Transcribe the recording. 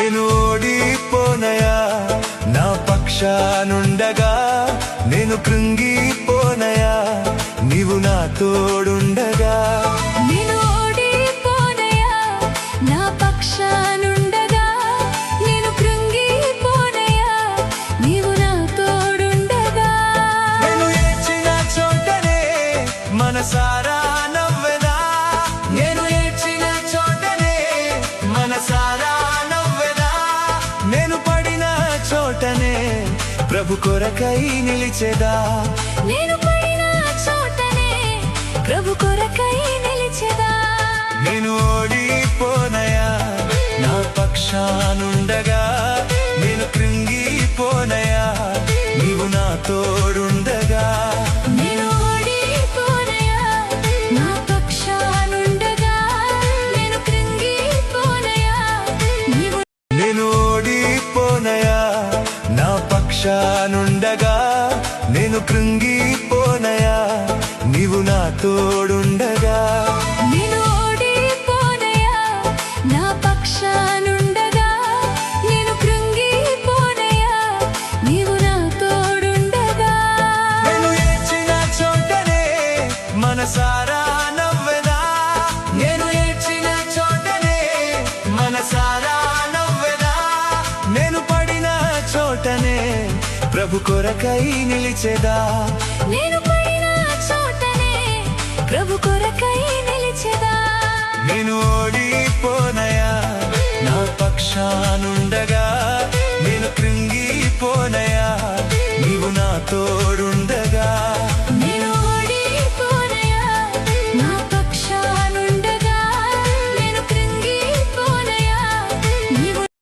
నేను ఓడిపోనయా నా పక్షానుండగా, నేను కృంగిపోనయా నీవు నా తోడుండగా. నేను ఓడిపోనయా నా పక్షానుండగా, నేను కృంగిపోనయా నీవు నా తోడుండగా. నేను ఏడ్చిన చోటనే మనసారా నవ్వెదా, నేను ఏడ్చిన చోటనే మనసారా నవ్వెదా. నేను పడిన చోటనే ప్రభు కొరకై నిలిచెదా, నేను పడిన చోటనే ప్రభు కొరకై నిలిచెదా. నేను ఓడిపోనయా నా పక్షానుండగా, నేను కృంగిపోనయా నీవు నా తోడుండగా. నేను ఓడిపోనయా నా పక్షానుండగా, నేను కృంగిపోనయా నీవు. నేను ఓడిపోనయా నా పక్షానుండగా, నేను కృంగిపోనయా నీవు నా తోడుండగా. నేను ఓడిపోనయా నా పక్షానుండగా, నేను కృంగిపోనయా నీవు నా తోడుండగా. నేను ఏడ్చిన చోటనే మనసారా నవ్వెదా, నేను ఏడ్చిన చోటనే మనసారా నవ్వెదా. నేను పడిన చోటనే ప్రభు కొరకై నిలిచెదా, నేను పడిన చోటనే ప్రభు కొరకై నిలిచెదా. నేను ఓడిపోనయా నా పక్షానుండగా, నేను కృంగిపోనయా